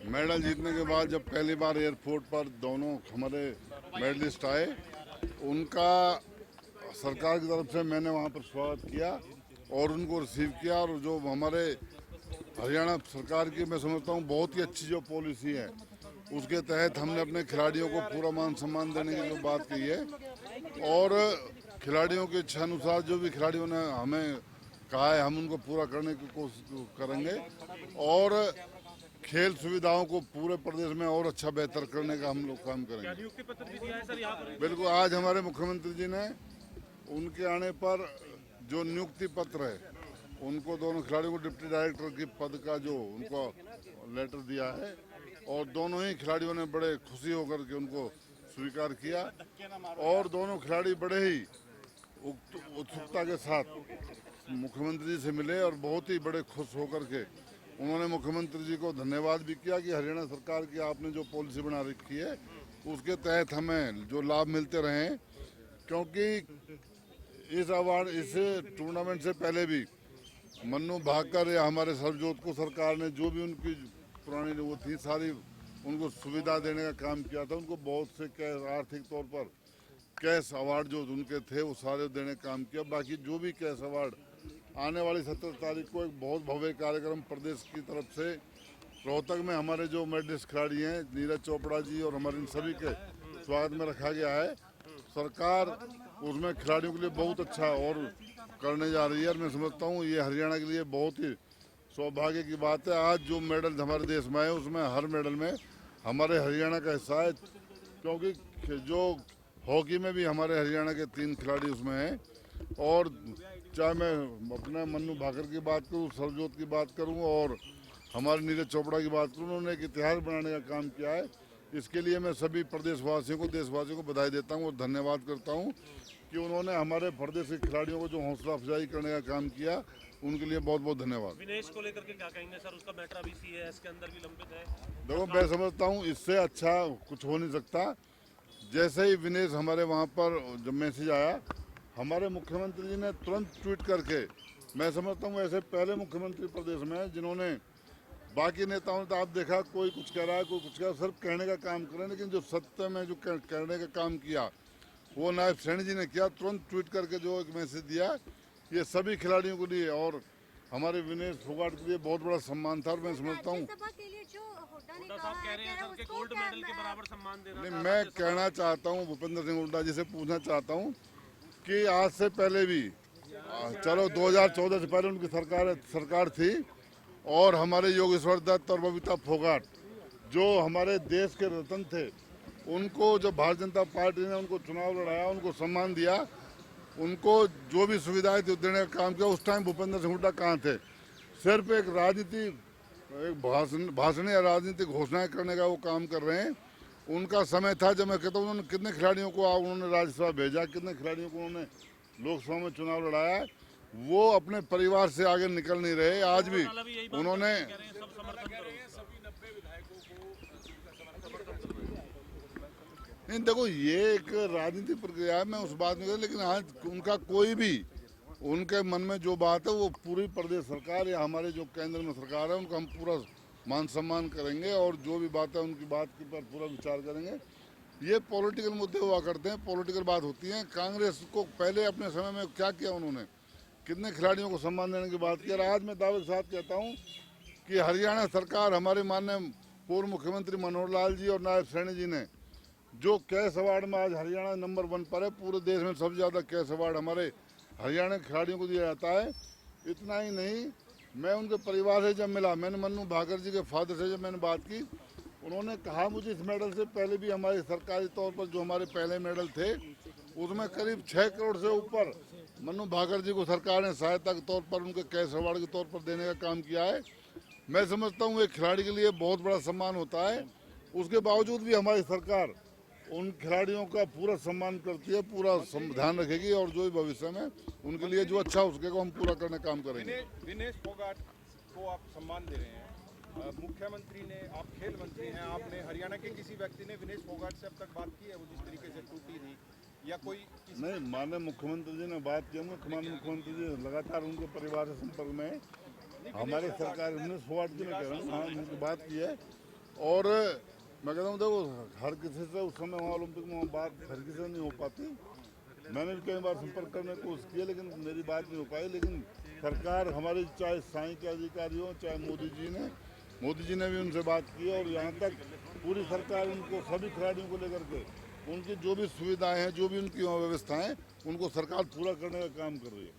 Medal जीतने के बाद जब पहली बार एयरपोर्ट पर दोनों हमारे मेडलिस्ट आए, उनका सरकार की तरफ से मैंने वहां पर स्वागत किया और उनको रिसीव किया। और जो हमारे हरियाणा सरकार की मैं समझता हूँ बहुत ही अच्छी जो पॉलिसी है, उसके तहत हमने अपने खिलाड़ियों को पूरा मान सम्मान देने की जो बात कही है, और खिलाड़ियों की इच्छा अनुसार जो भी खिलाड़ियों ने हमें कहा है हम उनको पूरा करने की कोशिश करेंगे और खेल सुविधाओं को पूरे प्रदेश में और अच्छा बेहतर करने का हम लोग काम करेंगे। नियुक्ति पत्र भी दिया है सर यहाँ पर? बिल्कुल, आज हमारे मुख्यमंत्री जी ने उनके आने पर जो नियुक्ति पत्र है, उनको दोनों खिलाड़ियों को डिप्टी डायरेक्टर की पद का जो उनको लेटर दिया है, और दोनों ही खिलाड़ियों ने बड़े खुशी होकर के उनको स्वीकार किया। और दोनों खिलाड़ी बड़े ही उत्सुकता के साथ मुख्यमंत्री जी से मिले और बहुत ही बड़े खुश होकर के उन्होंने मुख्यमंत्री जी को धन्यवाद भी किया कि हरियाणा सरकार की आपने जो पॉलिसी बना रखी है उसके तहत हमें जो लाभ मिलते रहे। क्योंकि इस टूर्नामेंट से पहले भी मन्नू भाकर या हमारे सरजोत को सरकार ने जो भी उनकी पुरानी वो थी सारी उनको सुविधा देने का काम किया था। उनको बहुत से कैश आर्थिक तौर पर कैश अवार्ड जो उनके थे वो सारे देने का काम किया। बाकी जो भी कैश अवार्ड आने वाली 17 तारीख को एक बहुत भव्य कार्यक्रम प्रदेश की तरफ से रोहतक में हमारे जो मेडलिस्ट खिलाड़ी हैं नीरज चोपड़ा जी और हमारे इन सभी के स्वागत में रखा गया है। सरकार उसमें खिलाड़ियों के लिए बहुत अच्छा और करने जा रही है और मैं समझता हूँ ये हरियाणा के लिए बहुत ही सौभाग्य की बात है। आज जो मेडल हमारे देश में है उसमें हर मेडल में हमारे हरियाणा का हिस्सा है, क्योंकि जो हॉकी में भी हमारे हरियाणा के 3 खिलाड़ी उसमें हैं। और चाहे मैं अपने मन्नू भाकर की बात करूं, सरजोत की बात करूं और हमारे नीरज चोपड़ा की बात करूं, उन्होंने एक इतिहास बनाने का काम किया है। इसके लिए मैं सभी प्रदेशवासियों को देशवासियों को बधाई देता हूं और धन्यवाद करता हूं कि उन्होंने हमारे प्रदेश के खिलाड़ियों को जो हौसला अफजाई करने का काम किया, उनके लिए बहुत बहुत धन्यवाद। विनेश को लेकर के क्या कहेंगे सर? उसका मैटर अभी सीएएस के अंदर भी लंबित है। देखो, मैं समझता हूँ इससे अच्छा कुछ हो नहीं सकता। जैसे ही विनेश हमारे वहाँ पर जब मैसेज आया, हमारे मुख्यमंत्री जी ने तुरंत ट्वीट करके, मैं समझता हूँ ऐसे पहले मुख्यमंत्री प्रदेश में हैं जिन्होंने, बाकी नेताओं ने तो आप देखा कोई कुछ कह रहा है कोई कुछ कह रहा है, सिर्फ कहने का काम करें, लेकिन जो सत्य में जो कहने का काम किया वो नायब सैनी जी ने किया। तुरंत ट्वीट करके जो एक मैसेज दिया, ये सभी खिलाड़ियों के लिए और हमारे विनेश फोगाट के लिए बहुत बड़ा सम्मान था। और मैं समझता हूँ साहब कह रहे हैं सर कि गोल्ड मेडल के बराबर सम्मान देना। नहीं, मैं कहना चाहता हूँ भूपेंद्र सिंह हुड्डा जी से पूछना चाहता हूँ कि आज से पहले भी चलो 2014 से पहले उनकी सरकार थी और हमारे योगेश्वर दत्त और बबीता फोगाट जो हमारे देश के रत्न थे, उनको जब भारतीय जनता पार्टी ने उनको चुनाव लड़ाया, उनको सम्मान दिया, उनको जो भी सुविधाएं थी देने का काम किया, उस टाइम भूपेंद्र सिंह हुड्डा कहाँ थे? सिर्फ एक राजनीति, एक भाषण या राजनीतिक घोषणाएं करने का वो काम कर रहे हैं। उनका समय था जब मैं कहता हूँ उन्होंने कितने खिलाड़ियों को उन्होंने राज्यसभा भेजा, कितने खिलाड़ियों को उन्होंने लोकसभा में चुनाव लड़ाया। वो अपने परिवार से आगे निकल नहीं रहे। आज भी उन्होंने नहीं, देखो ये एक राजनीतिक प्रक्रिया है, मैं उस बात में, लेकिन आज उनका कोई भी उनके मन में जो बात है वो पूरी प्रदेश सरकार या हमारे जो केंद्र में सरकार है उनको हम पूरा मान सम्मान करेंगे और जो भी बात है उनकी बात के पर पूरा विचार करेंगे। ये पॉलिटिकल मुद्दे हुआ करते हैं, पॉलिटिकल बात होती है। कांग्रेस को पहले अपने समय में क्या किया उन्होंने, कितने खिलाड़ियों को सम्मान देने की बात की। और आज मैं दावे के साथ कहता हूँ कि हरियाणा सरकार, हमारे माननीय पूर्व मुख्यमंत्री मनोहर लाल जी और नायब सैनी जी ने जो कैश अवार्ड में आज हरियाणा नंबर 1 पर है, पूरे देश में सबसे ज़्यादा कैश अवार्ड हमारे हरियाणा के खिलाड़ियों को दिया जाता है। इतना ही नहीं, मैं उनके परिवार से जब मिला, मैंने मन्नू भाकर जी के फादर से जब मैंने बात की, उन्होंने कहा मुझे इस मेडल से पहले भी हमारे सरकारी तौर पर जो हमारे पहले मेडल थे उसमें करीब 6 करोड़ से ऊपर मन्नू भाकर जी को सरकार ने सहायता के तौर पर उनके कैश अवार्ड के तौर पर देने का काम किया है। मैं समझता हूँ एक खिलाड़ी के लिए बहुत बड़ा सम्मान होता है। उसके बावजूद भी हमारी सरकार उन खिलाड़ियों का पूरा सम्मान करती है, पूरा ध्यान रखेगी और जो भी भविष्य में उनके लिए जो अच्छा उसके को हम पूरा करने का काम करेंगे। विनेश फोगाट को आप सम्मान दे रहे हैं, मुख्यमंत्री ने, आप खेल मंत्री हैं, आपने हरियाणा के किसी व्यक्ति ने विनेश फोगाट से अब तक बात की है? वो जिस तरीके से टूटी थी या कोई नहीं, माननीय मुख्यमंत्री जी ने बात की, माननीय मुख्यमंत्री जी लगातार उनके परिवार से संपर्क में। हमारी सरकार 19 की मैं कह रहा हूँ, हाँ उनकी बात की है। और मैं कहता हूँ देखो हर किसी से उस समय वहाँ ओलंपिक में बात हर किसी से नहीं हो पाती। मैंने भी कई बार संपर्क करने की कोशिश किया लेकिन मेरी बात नहीं हो पाई। लेकिन सरकार हमारी चाहे साई के अधिकारी हो चाहे मोदी जी ने भी उनसे बात की और यहाँ तक पूरी सरकार उनको सभी खिलाड़ियों को लेकर के उनकी जो भी सुविधाएं हैं जो भी उनकी व्यवस्थाएं उनको सरकार पूरा करने का काम कर रही है।